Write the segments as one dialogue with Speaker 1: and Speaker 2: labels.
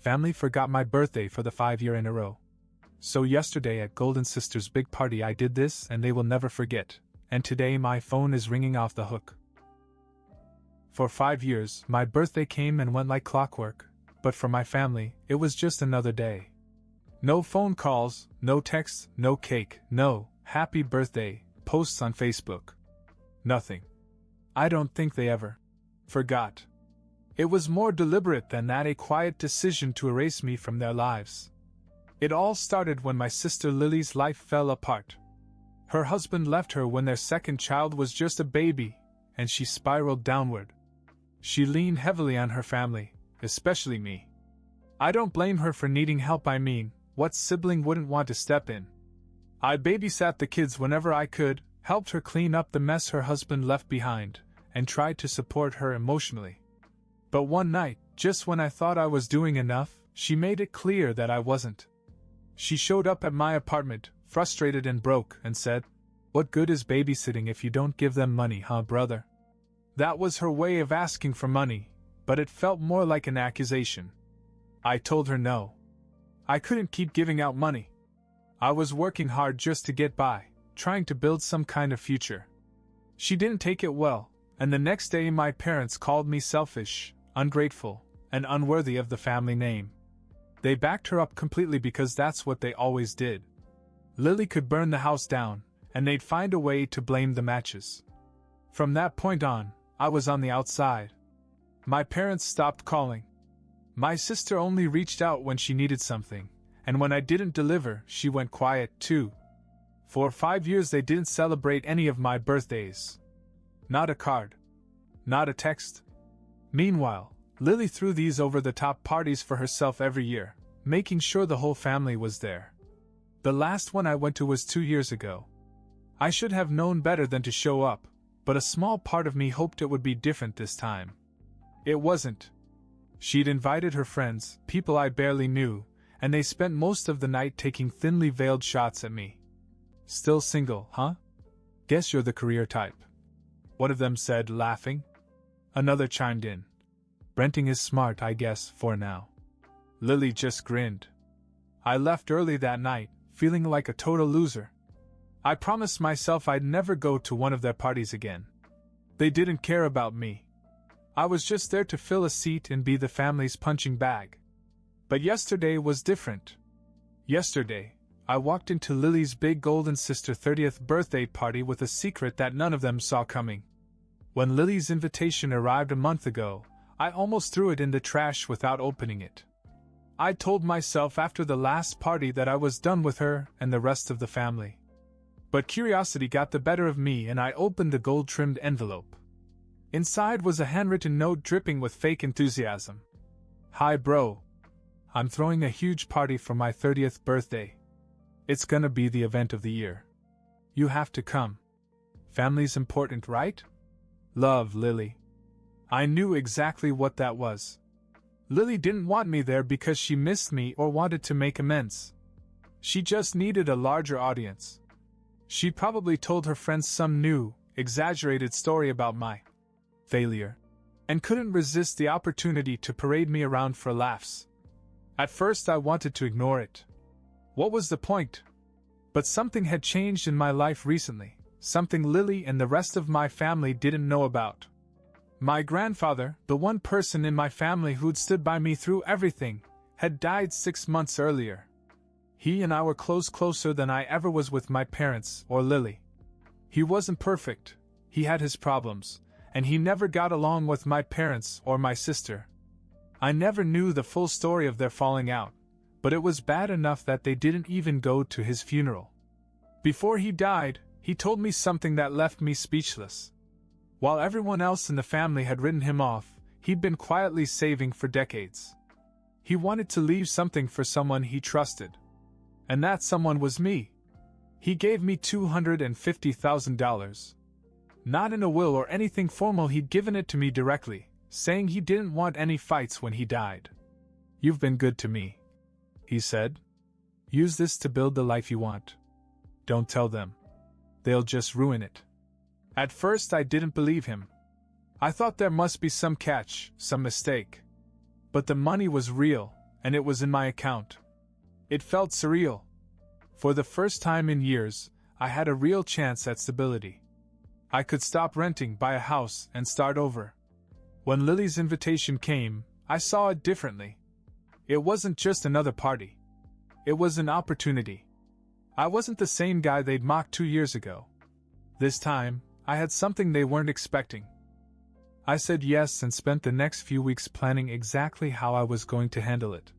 Speaker 1: Family forgot my birthday for the 5th year in a row. So yesterday at Golden Sister's big party I did this and they will never forget, and today my phone is ringing off the hook. For 5 years, my birthday came and went like clockwork, but for my family, it was just another day. No phone calls, no texts, no cake, no happy birthday posts on Facebook. Nothing. I don't think they ever forgot. It was more deliberate than that, a quiet decision to erase me from their lives. It all started when my sister Lily's life fell apart. Her husband left her when their second child was just a baby, and she spiraled downward. She leaned heavily on her family, especially me. I don't blame her for needing help. I mean, what sibling wouldn't want to step in? I babysat the kids whenever I could, helped her clean up the mess her husband left behind, and tried to support her emotionally. But one night, just when I thought I was doing enough, she made it clear that I wasn't. She showed up at my apartment, frustrated and broke, and said, "What good is babysitting if you don't give them money, huh, brother?" That was her way of asking for money, but it felt more like an accusation. I told her no. I couldn't keep giving out money. I was working hard just to get by, trying to build some kind of future. She didn't take it well, and the next day my parents called me selfish, ungrateful, and unworthy of the family name. They backed her up completely because that's what they always did. Lily could burn the house down, and they'd find a way to blame the matches. From that point on, I was on the outside. My parents stopped calling. My sister only reached out when she needed something, and when I didn't deliver, she went quiet too. For 5 years they didn't celebrate any of my birthdays. Not a card. Not a text. Meanwhile, Lily threw these over-the-top parties for herself every year, making sure the whole family was there. The last one I went to was 2 years ago. I should have known better than to show up, but a small part of me hoped it would be different this time. It wasn't. She'd invited her friends, people I barely knew, and they spent most of the night taking thinly veiled shots at me. "Still single, huh? Guess you're the career type," one of them said, laughing. Another chimed in. "Renting is smart, I guess, for now." Lily just grinned. I left early that night, feeling like a total loser. I promised myself I'd never go to one of their parties again. They didn't care about me. I was just there to fill a seat and be the family's punching bag. But yesterday was different. Yesterday, I walked into Lily's big Golden Sister 30th birthday party with a secret that none of them saw coming. When Lily's invitation arrived a month ago, I almost threw it in the trash without opening it. I told myself after the last party that I was done with her and the rest of the family. But curiosity got the better of me and I opened the gold-trimmed envelope. Inside was a handwritten note dripping with fake enthusiasm. "Hi bro. I'm throwing a huge party for my 30th birthday. It's gonna be the event of the year. You have to come. Family's important, right? Love, Lily." I knew exactly what that was. Lily didn't want me there because she missed me or wanted to make amends. She just needed a larger audience. She probably told her friends some new, exaggerated story about my failure, and couldn't resist the opportunity to parade me around for laughs. At first I wanted to ignore it. What was the point? But something had changed in my life recently, something Lily and the rest of my family didn't know about. My grandfather, the one person in my family who'd stood by me through everything, had died 6 months earlier. He and I were closer than I ever was with my parents or Lily. He wasn't perfect, he had his problems, and he never got along with my parents or my sister. I never knew the full story of their falling out, but it was bad enough that they didn't even go to his funeral. Before he died, he told me something that left me speechless. While everyone else in the family had written him off, he'd been quietly saving for decades. He wanted to leave something for someone he trusted. And that someone was me. He gave me $250,000. Not in a will or anything formal, he'd given it to me directly, saying he didn't want any fights when he died. "You've been good to me," he said. "Use this to build the life you want. Don't tell them. They'll just ruin it." At first I didn't believe him. I thought there must be some catch, some mistake. But the money was real, and it was in my account. It felt surreal. For the first time in years, I had a real chance at stability. I could stop renting, buy a house, and start over. When Lily's invitation came, I saw it differently. It wasn't just another party. It was an opportunity. I wasn't the same guy they'd mocked 2 years ago. This time, I had something they weren't expecting. I said yes and spent the next few weeks planning exactly how I was going to handle it.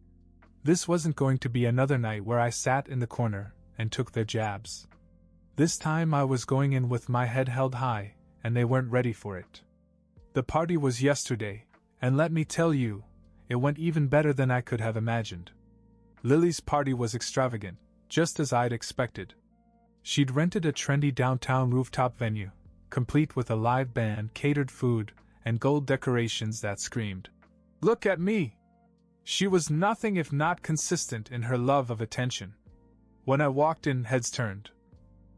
Speaker 1: This wasn't going to be another night where I sat in the corner and took their jabs. This time I was going in with my head held high, and they weren't ready for it. The party was yesterday, and let me tell you, it went even better than I could have imagined. Lily's party was extravagant, just as I'd expected. She'd rented a trendy downtown rooftop venue, complete with a live band, catered food, and gold decorations that screamed, "Look at me!" She was nothing if not consistent in her love of attention. When I walked in, heads turned.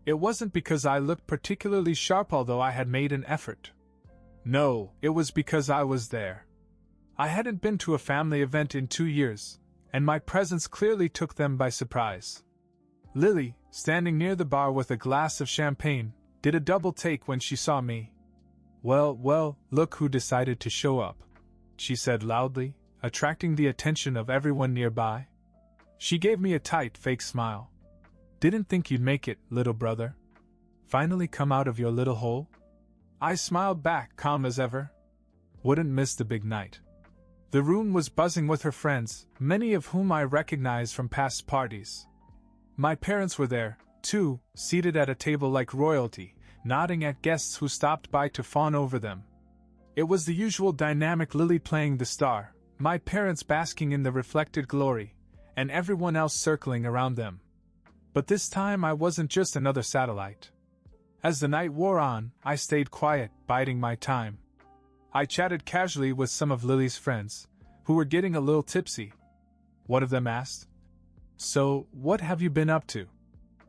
Speaker 1: It wasn't because I looked particularly sharp, although I had made an effort. No, it was because I was there. I hadn't been to a family event in 2 years, and my presence clearly took them by surprise. Lily, standing near the bar with a glass of champagne, did a double take when she saw me. Well, look who decided to show up," she said loudly, attracting the attention of everyone nearby. She gave me a tight, fake smile. "Didn't think you'd make it, little brother. Finally come out of your little hole?" I smiled back, calm as ever. Wouldn't miss the big night. The room was buzzing with her friends, many of whom I recognized from past parties. My parents were there, too, seated at a table like royalty, nodding at guests who stopped by to fawn over them. It was the usual dynamic: Lily playing the star, my parents basking in the reflected glory, and everyone else circling around them. But this time I wasn't just another satellite. As the night wore on, I stayed quiet, biding my time. I chatted casually with some of Lily's friends, who were getting a little tipsy. One of them asked, "So, what have you been up to?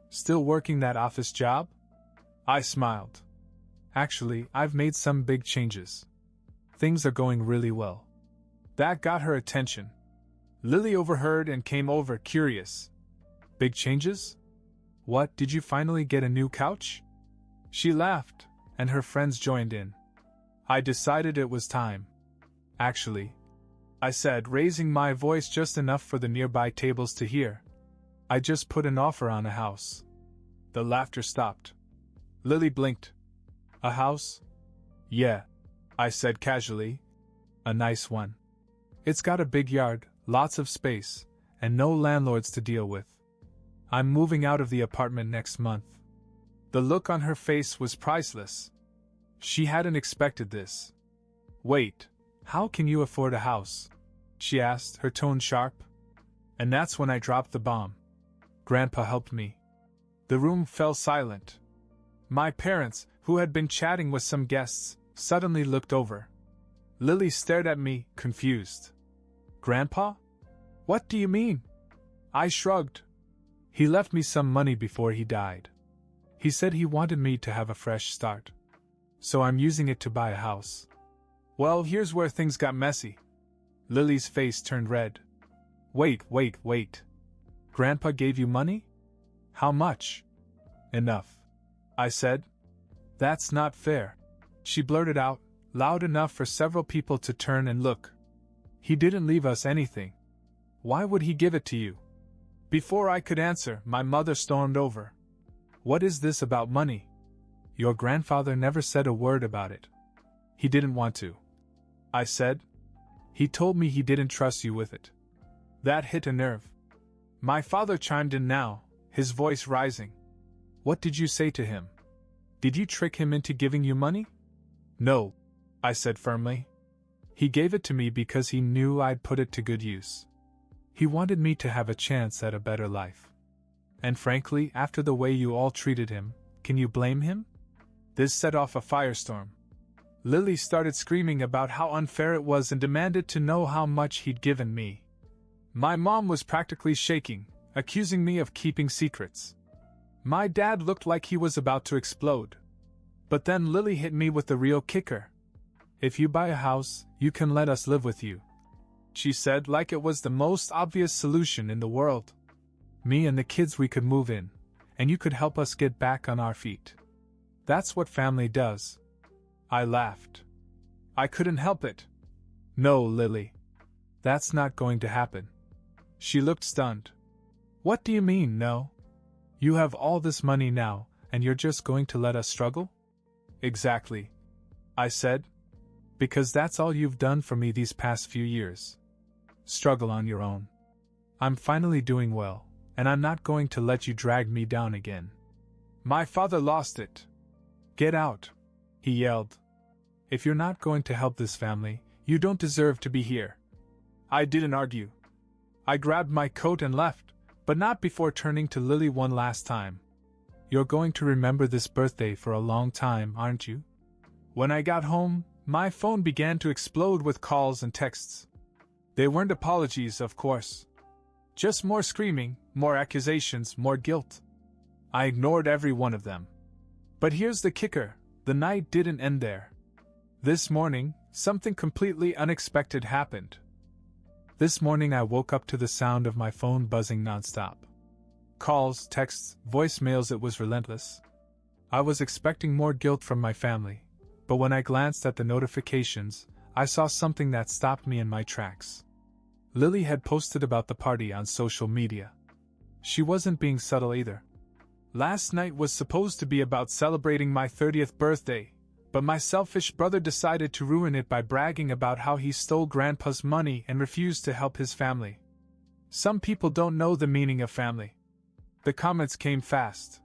Speaker 1: Still working that office job?" I smiled. "Actually, I've made some big changes. Things are going really well." That got her attention. Lily overheard and came over, curious. "Big changes? What, did you finally get a new couch?" She laughed, and her friends joined in. I decided it was time. "Actually," I said, raising my voice just enough for the nearby tables to hear, "I just put an offer on a house." The laughter stopped. Lily blinked. "A house?" "Yeah," I said casually. "A nice one. It's got a big yard, lots of space, and no landlords to deal with. I'm moving out of the apartment next month." The look on her face was priceless. She hadn't expected this. "Wait, how can you afford a house?" she asked, her tone sharp. And that's when I dropped the bomb. Grandpa helped me. The room fell silent. My parents, who had been chatting with some guests, suddenly looked over. Lily stared at me, confused. "Grandpa? What do you mean?" I shrugged. "He left me some money before he died. He said he wanted me to have a fresh start. So I'm using it to buy a house." Well, here's where things got messy. Lily's face turned red. Wait. Grandpa gave you money? How much?" "Enough," I said. "That's not fair," she blurted out, loud enough for several people to turn and look. "He didn't leave us anything. Why would he give it to you?" Before I could answer, my mother stormed over. "What is this about money? Your grandfather never said a word about it." "He didn't want to," I said. "He told me he didn't trust you with it." That hit a nerve. My father chimed in now, his voice rising. "What did you say to him? Did you trick him into giving you money?" "No," I said firmly. "He gave it to me because he knew I'd put it to good use. He wanted me to have a chance at a better life. And frankly, after the way you all treated him, can you blame him?" This set off a firestorm. Lily started screaming about how unfair it was and demanded to know how much he'd given me. My mom was practically shaking, accusing me of keeping secrets. My dad looked like he was about to explode. But then Lily hit me with the real kicker. "If you buy a house, you can let us live with you." she said, like it was the most obvious solution in the world. Me and the kids, we could move in, and you could help us get back on our feet. That's what family does. I laughed. I couldn't help it. No, Lily. That's not going to happen. She looked stunned. What do you mean, no? You have all this money now, and you're just going to let us struggle? Exactly, I said. Because that's all you've done for me these past few years. Struggle on your own. I'm finally doing well, and I'm not going to let you drag me down again. My father lost it. Get out, he yelled. If you're not going to help this family, you don't deserve to be here. I didn't argue. I grabbed my coat and left, but not before turning to Lily one last time. You're going to remember this birthday for a long time, aren't you? When I got home, my phone began to explode with calls and texts. They weren't apologies, of course. Just more screaming, more accusations, more guilt. I ignored every one of them. But here's the kicker, the night didn't end there. This morning, something completely unexpected happened. This morning I woke up to the sound of my phone buzzing nonstop. Calls, texts, voicemails, it was relentless. I was expecting more guilt from my family, but when I glanced at the notifications, I saw something that stopped me in my tracks. Lily had posted about the party on social media. She wasn't being subtle either. Last night was supposed to be about celebrating my 30th birthday, but my selfish brother decided to ruin it by bragging about how he stole Grandpa's money and refused to help his family. Some people don't know the meaning of family. The comments came fast.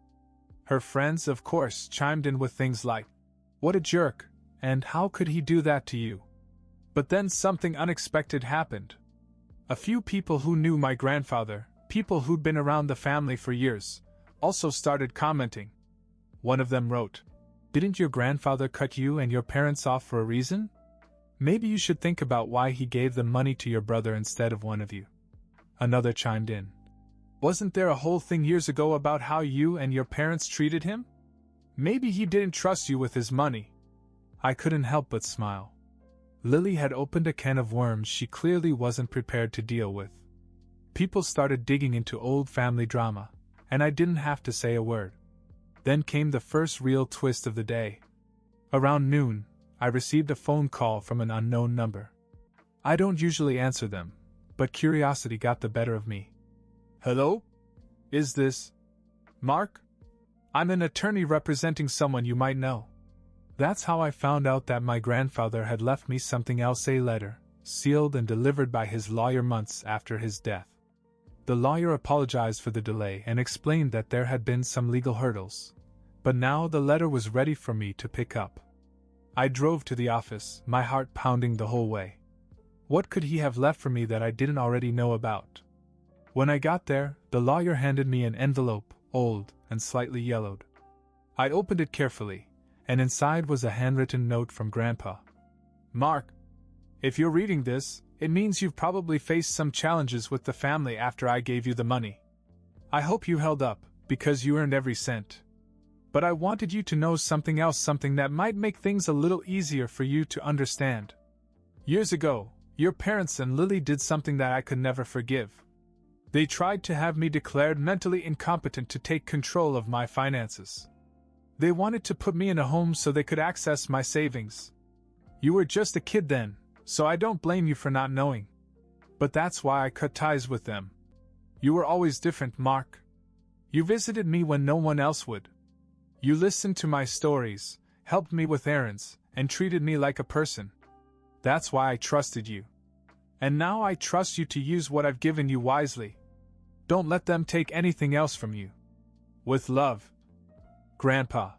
Speaker 1: Her friends, of course, chimed in with things like, "What a jerk," and "How could he do that to you?" But then something unexpected happened. A few people who knew my grandfather, people who'd been around the family for years, also started commenting. One of them wrote, "Didn't your grandfather cut you and your parents off for a reason? Maybe you should think about why he gave the money to your brother instead of one of you." Another chimed in, "Wasn't there a whole thing years ago about how you and your parents treated him? Maybe he didn't trust you with his money." I couldn't help but smile. Lily had opened a can of worms she clearly wasn't prepared to deal with. People started digging into old family drama, and I didn't have to say a word. Then came the first real twist of the day. Around noon, I received a phone call from an unknown number. I don't usually answer them, but curiosity got the better of me. "Hello? Is this Mark? I'm an attorney representing someone you might know." That's how I found out that my grandfather had left me something else, a letter, sealed and delivered by his lawyer months after his death. The lawyer apologized for the delay and explained that there had been some legal hurdles, but now the letter was ready for me to pick up. I drove to the office, my heart pounding the whole way. What could he have left for me that I didn't already know about? When I got there, the lawyer handed me an envelope, old and slightly yellowed. I opened it carefully, and inside was a handwritten note from Grandpa. "Mark, if you're reading this, it means you've probably faced some challenges with the family after I gave you the money. I hope you held up, because you earned every cent. But I wanted you to know something else, something that might make things a little easier for you to understand. Years ago, your parents and Lily did something that I could never forgive. They tried to have me declared mentally incompetent to take control of my finances. They wanted to put me in a home so they could access my savings. You were just a kid then, so I don't blame you for not knowing. But that's why I cut ties with them. You were always different, Mark. You visited me when no one else would. You listened to my stories, helped me with errands, and treated me like a person. That's why I trusted you. And now I trust you to use what I've given you wisely. Don't let them take anything else from you. With love, Grandpa."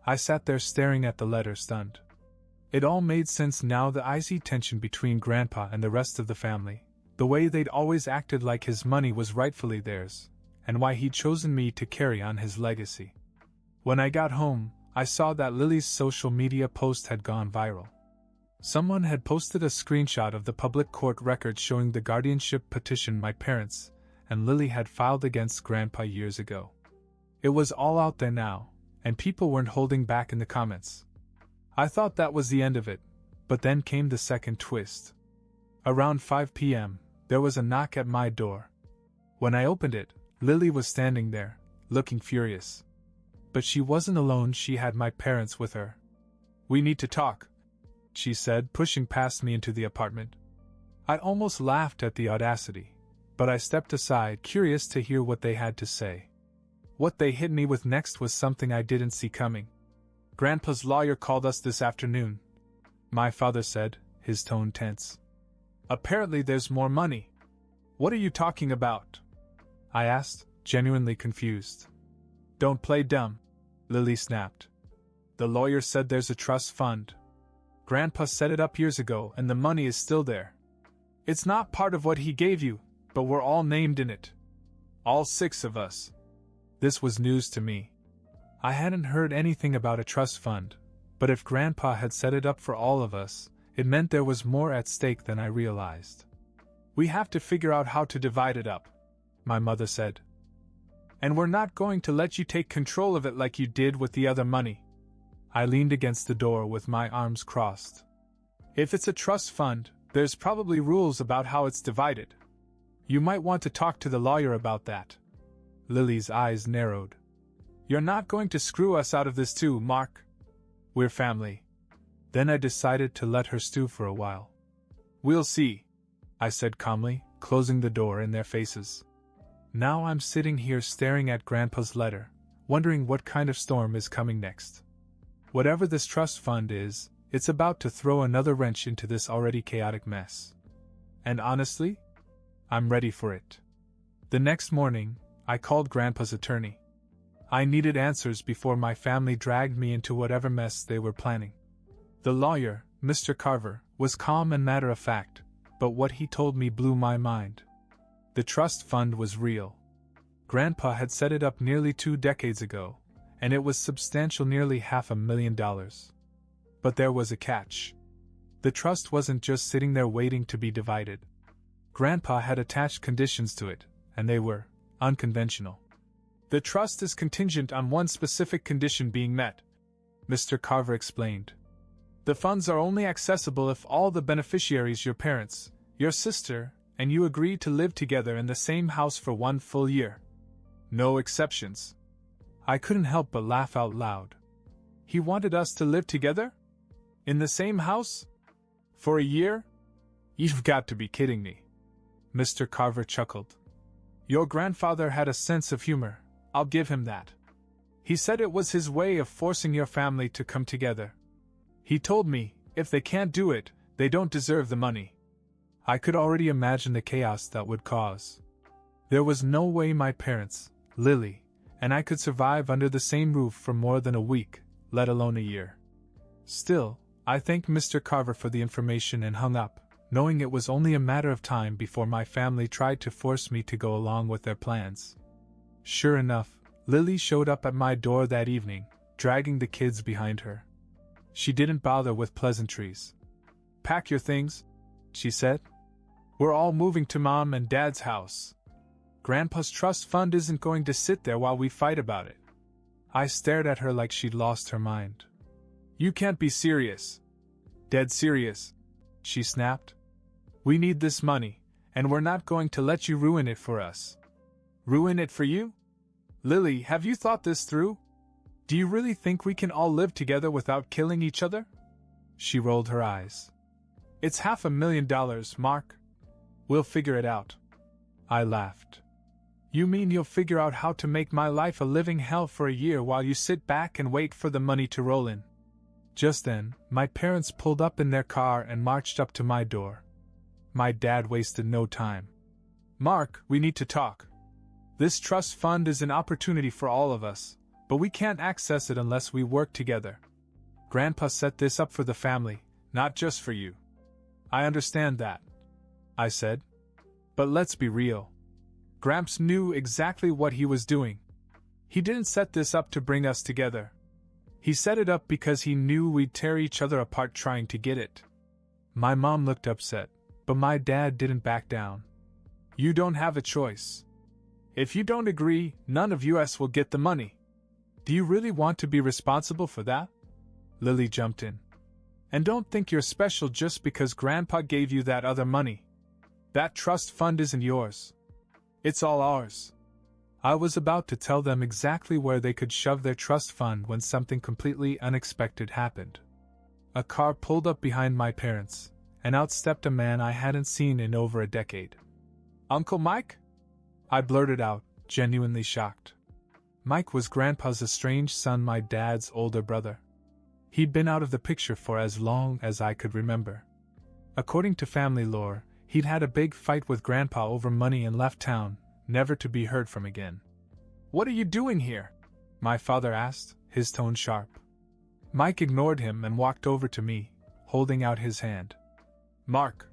Speaker 1: I sat there staring at the letter, stunned. It all made sense now, the icy tension between Grandpa and the rest of the family, the way they'd always acted like his money was rightfully theirs, and why he'd chosen me to carry on his legacy. When I got home, I saw that Lily's social media post had gone viral. Someone had posted a screenshot of the public court record showing the guardianship petition my parents and Lily had filed against Grandpa years ago. It was all out there now, and people weren't holding back in the comments. I thought that was the end of it, but then came the second twist. Around 5 p.m., there was a knock at my door. When I opened it, Lily was standing there, looking furious. But she wasn't alone, she had my parents with her. "We need to talk," she said, pushing past me into the apartment. I almost laughed at the audacity, but I stepped aside, curious to hear what they had to say. What they hit me with next was something I didn't see coming. "Grandpa's lawyer called us this afternoon," my father said, his tone tense. "Apparently there's more money." "What are you talking about?" I asked, genuinely confused. "Don't play dumb," Lily snapped. "The lawyer said there's a trust fund. Grandpa set it up years ago and the money is still there. It's not part of what he gave you, but we're all named in it. All 6 of us." This was news to me. I hadn't heard anything about a trust fund, but if Grandpa had set it up for all of us, it meant there was more at stake than I realized. "We have to figure out how to divide it up," my mother said. "And we're not going to let you take control of it like you did with the other money." I leaned against the door with my arms crossed. "If it's a trust fund, there's probably rules about how it's divided. You might want to talk to the lawyer about that." Lily's eyes narrowed. "You're not going to screw us out of this too, Mark? We're family." Then I decided to let her stew for a while. "We'll see," I said calmly, closing the door in their faces. Now I'm sitting here staring at Grandpa's letter, wondering what kind of storm is coming next. Whatever this trust fund is, it's about to throw another wrench into this already chaotic mess. And honestly, I'm ready for it. The next morning, I called Grandpa's attorney. I needed answers before my family dragged me into whatever mess they were planning. The lawyer, Mr. Carver, was calm and matter-of-fact, but what he told me blew my mind. The trust fund was real. Grandpa had set it up nearly 2 decades ago, and it was substantial, nearly $500,000. But there was a catch. The trust wasn't just sitting there waiting to be divided. Grandpa had attached conditions to it, and they were unconventional. "The trust is contingent on one specific condition being met," Mr. Carver explained. "The funds are only accessible if all the beneficiaries, your parents, your sister, and you agree to live together in the same house for 1 full year. No exceptions." I couldn't help but laugh out loud. He wanted us to live together? In the same house? For a year? "You've got to be kidding me." Mr. Carver chuckled. "Your grandfather had a sense of humor, I'll give him that. He said it was his way of forcing your family to come together. He told me, if they can't do it, they don't deserve the money." I could already imagine the chaos that would cause. There was no way my parents, Lily, and I could survive under the same roof for more than a week, let alone a year. Still, I thanked Mr. Carver for the information and hung up, knowing it was only a matter of time before my family tried to force me to go along with their plans. Sure enough, Lily showed up at my door that evening, dragging the kids behind her. She didn't bother with pleasantries. "Pack your things," she said. "We're all moving to Mom and Dad's house. Grandpa's trust fund isn't going to sit there while we fight about it." I stared at her like she'd lost her mind. "You can't be serious." "Dead serious," she snapped. "We need this money, and we're not going to let you ruin it for us." "Ruin it for you? Lily, have you thought this through? Do you really think we can all live together without killing each other?" She rolled her eyes. "It's $500,000, Mark. We'll figure it out." I laughed. "You mean you'll figure out how to make my life a living hell for a year while you sit back and wait for the money to roll in?" Just then, my parents pulled up in their car and marched up to my door. My dad wasted no time. "Mark, we need to talk. This trust fund is an opportunity for all of us, but we can't access it unless we work together. Grandpa set this up for the family, not just for you." "I understand that," I said. "But let's be real. Gramps knew exactly what he was doing. He didn't set this up to bring us together. He set it up because he knew we'd tear each other apart trying to get it." My mom looked upset, but my dad didn't back down. "You don't have a choice. If you don't agree, none of us will get the money." "Do you really want to be responsible for that?" Lily jumped in. And don't think you're special just because Grandpa gave you that other money. That trust fund isn't yours. It's all ours. I was about to tell them exactly where they could shove their trust fund when something completely unexpected happened. A car pulled up behind my parents, and out stepped a man I hadn't seen in over a decade. "Uncle Mike?" I blurted out, genuinely shocked. Mike was Grandpa's estranged son, my dad's older brother. He'd been out of the picture for as long as I could remember. According to family lore, he'd had a big fight with Grandpa over money and left town, never to be heard from again. "What are you doing here?" my father asked, his tone sharp. Mike ignored him and walked over to me, holding out his hand. "Mark,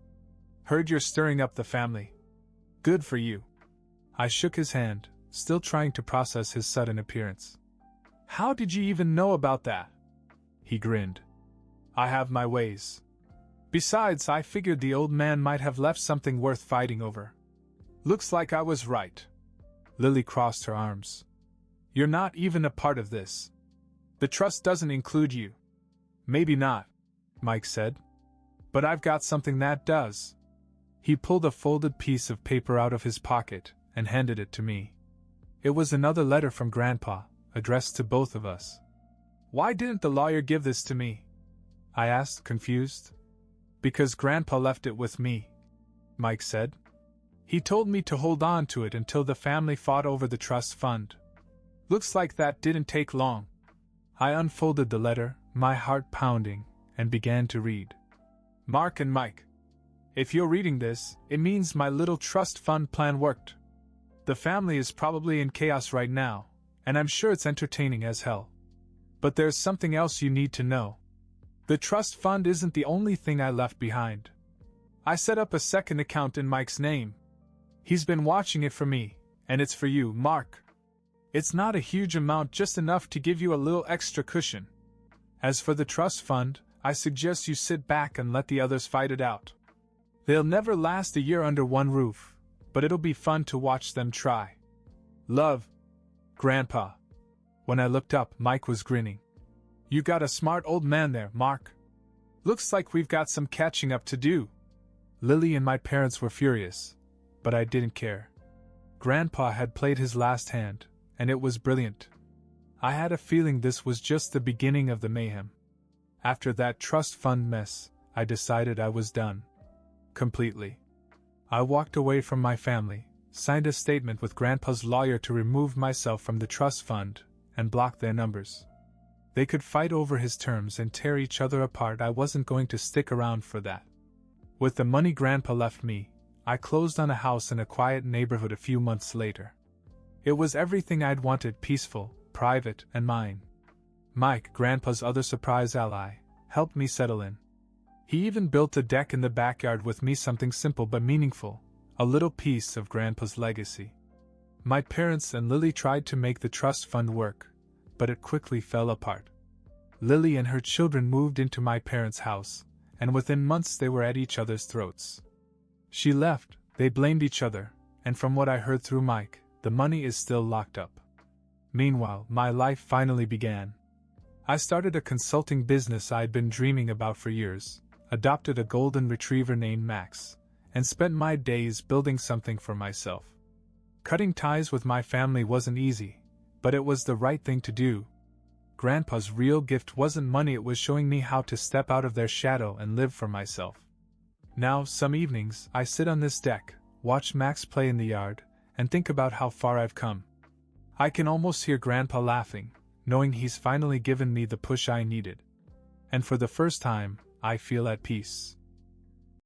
Speaker 1: heard you're stirring up the family. Good for you." I shook his hand, still trying to process his sudden appearance. "How did you even know about that?" He grinned. "I have my ways. Besides, I figured the old man might have left something worth fighting over." "Looks like I was right." Lily crossed her arms. "You're not even a part of this. The trust doesn't include you." "Maybe not," Mike said. "But I've got something that does." He pulled a folded piece of paper out of his pocket and handed it to me. It was another letter from Grandpa, addressed to both of us. "Why didn't the lawyer give this to me?" I asked, confused. "Because Grandpa left it with me," Mike said. "He told me to hold on to it until the family fought over the trust fund. Looks like that didn't take long." I unfolded the letter, my heart pounding, and began to read. "Mark and Mike, if you're reading this, it means my little trust fund plan worked. The family is probably in chaos right now, and I'm sure it's entertaining as hell. But there's something else you need to know. The trust fund isn't the only thing I left behind. I set up a second account in Mike's name. He's been watching it for me, and it's for you, Mark. It's not a huge amount, just enough to give you a little extra cushion. As for the trust fund, I suggest you sit back and let the others fight it out. They'll never last a year under one roof, but it'll be fun to watch them try. Love, Grandpa." When I looked up, Mike was grinning. "You got a smart old man there, Mark. Looks like we've got some catching up to do." Lily and my parents were furious, but I didn't care. Grandpa had played his last hand, and it was brilliant. I had a feeling this was just the beginning of the mayhem. After that trust fund mess, I decided I was done. Completely. I walked away from my family, signed a statement with Grandpa's lawyer to remove myself from the trust fund, and block their numbers. They could fight over his terms and tear each other apart. I wasn't going to stick around for that. With the money Grandpa left me, I closed on a house in a quiet neighborhood a few months later. It was everything I'd wanted: peaceful, private, and mine. Mike, Grandpa's other surprise ally, helped me settle in. He even built a deck in the backyard with me, something simple but meaningful, a little piece of Grandpa's legacy. My parents and Lily tried to make the trust fund work, but it quickly fell apart. Lily and her children moved into my parents' house, and within months they were at each other's throats. She left, they blamed each other, and from what I heard through Mike, the money is still locked up. Meanwhile, my life finally began. I started a consulting business I'd been dreaming about for years, adopted a golden retriever named Max, and spent my days building something for myself. Cutting ties with my family wasn't easy, but it was the right thing to do. Grandpa's real gift wasn't money, it was showing me how to step out of their shadow and live for myself. Now, some evenings, I sit on this deck, watch Max play in the yard, and think about how far I've come. I can almost hear Grandpa laughing, knowing he's finally given me the push I needed. And for the first time, I feel at peace.